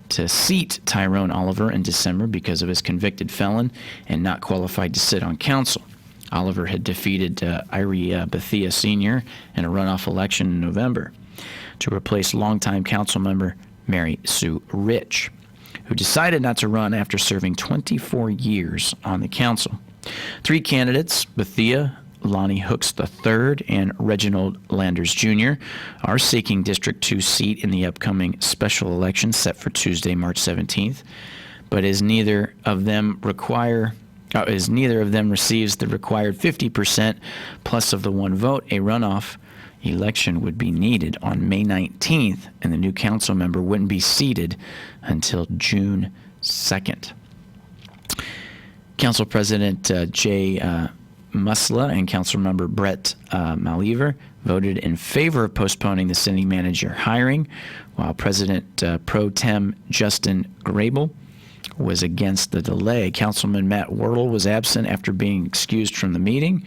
to seat Tyrone Oliver in December because of his convicted felon and not qualified to sit on council. Oliver had defeated Irie Bethia Sr. in a runoff election in November to replace longtime council member Mary Sue Rich, who decided not to run after serving 24 years on the council. Three candidates, Bethia, Lonnie Hooks III, and Reginald Landers Jr., are seeking District 2 seat in the upcoming special election set for Tuesday, March 17th. But as neither of them receives the required 50% plus of the one vote, a runoff election would be needed on May 19th, and the new council member wouldn't be seated until June 2nd. Council President Jay Musla and Council Member Brett Maliver voted in favor of postponing the city manager hiring, while President Pro Tem Justin Grable was against the delay. Councilman Matt Wordle was absent after being excused from the meeting,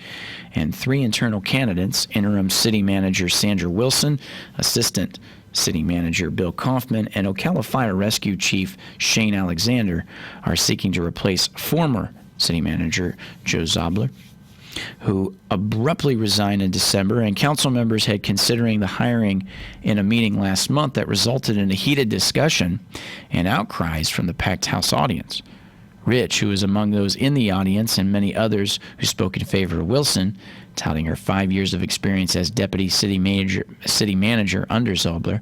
and three internal candidates, interim city manager Sandra Wilson, assistant city manager Bill Kaufman, and Ocala Fire Rescue Chief Shane Alexander, are seeking to replace former city manager Joe Zobler, who abruptly resigned in December, and council members had considering the hiring in a meeting last month that resulted in a heated discussion and outcries from the packed House audience. Rich, who was among those in the audience, and many others who spoke in favor of Wilson, touting her 5 years of experience as deputy city manager under Zobler.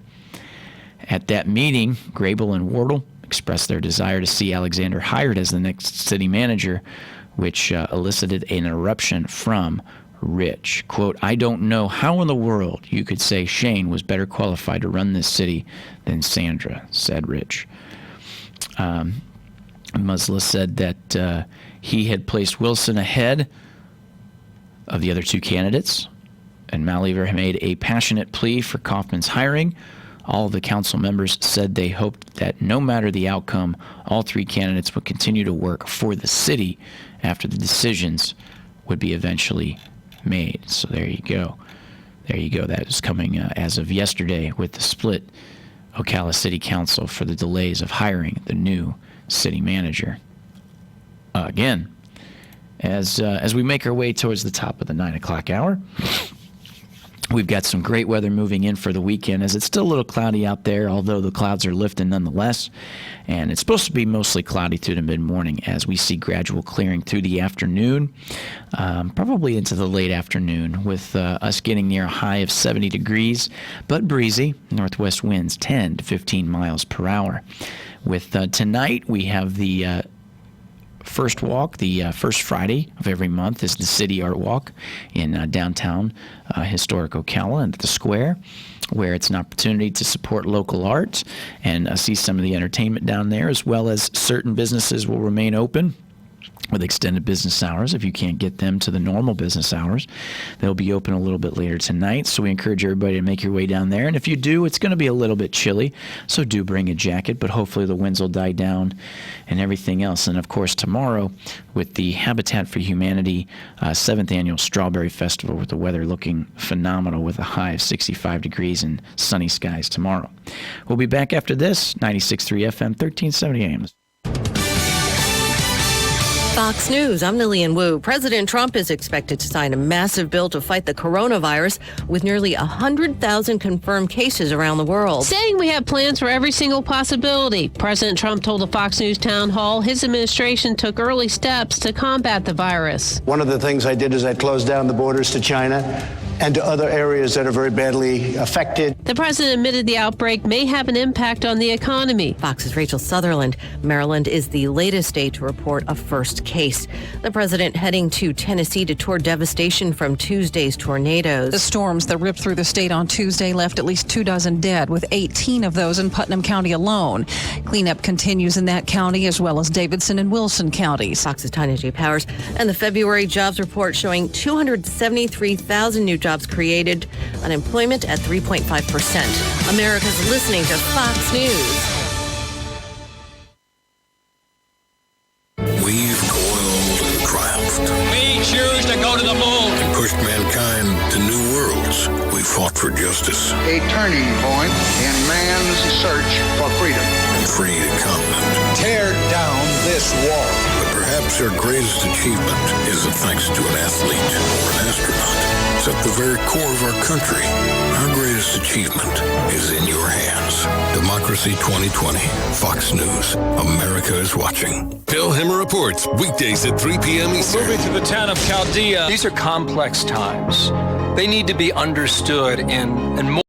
At that meeting, Grable and Wardle expressed their desire to see Alexander hired as the next city manager, which elicited an eruption from Rich. Quote, "I don't know how in the world you could say Shane was better qualified to run this city than Sandra," said Rich. Musla said that he had placed Wilson ahead of the other two candidates, and Maliver made a passionate plea for Kaufman's hiring. All of the council members said they hoped that no matter the outcome, all three candidates would continue to work for the city after the decisions would be eventually made. So there you go. There you go. That is coming as of yesterday with the split Ocala City Council for the delays of hiring the new city manager. Again, as we make our way towards the top of the 9 o'clock hour, we've got some great weather moving in for the weekend, as it's still a little cloudy out there, although the clouds are lifting nonetheless. And it's supposed to be mostly cloudy through the mid-morning as we see gradual clearing through the afternoon, probably into the late afternoon, with us getting near a high of 70 degrees, but breezy. Northwest winds 10 to 15 miles per hour. With tonight, we have the first walk. The first Friday of every month is the City Art Walk in downtown historic Ocala and at the Square, where it's an opportunity to support local art and see some of the entertainment down there, as well as certain businesses will remain open with extended business hours. If you can't get them to the normal business hours, they'll be open a little bit later tonight. So we encourage everybody to make your way down there. And if you do, it's going to be a little bit chilly, so do bring a jacket, but hopefully the winds will die down and everything else. And of course, tomorrow with the Habitat for Humanity 7th Annual Strawberry Festival, with the weather looking phenomenal with a high of 65 degrees and sunny skies tomorrow. We'll be back after this, 96.3 FM, 1370 AM. Fox News, I'm Lillian Wu. President Trump is expected to sign a massive bill to fight the coronavirus with nearly 100,000 confirmed cases around the world. Saying we have plans for every single possibility. President Trump told the Fox News town hall his administration took early steps to combat the virus. One of the things I did is I closed down the borders to China and to other areas that are very badly affected. The president admitted the outbreak may have an impact on the economy. Fox's Rachel Sutherland. Maryland is the latest state to report a first case. The president heading to Tennessee to tour devastation from Tuesday's tornadoes. The storms that ripped through the state on Tuesday left at least 24 dead, with 18 of those in Putnam County alone. Cleanup continues in that county as well as Davidson and Wilson counties. Fox's Tanya J. Powers. And the February jobs report showing 273,000 new jobs created, unemployment at 3.5%. America's listening to Fox News. We've toiled and triumphed. We choose to go to the moon. And pushed mankind to new worlds. We fought for justice. A turning point in man's search for freedom. And freed a continent. Tear down this wall. But perhaps our greatest achievement isn't thanks to an athlete or an astronaut. It's at the very core of our country. Our greatest achievement is in your hands. Democracy 2020. Fox News. America is watching. Bill Hemmer reports weekdays at 3 p.m. Eastern. Moving to the town of Chaldea. These are complex times. They need to be understood in more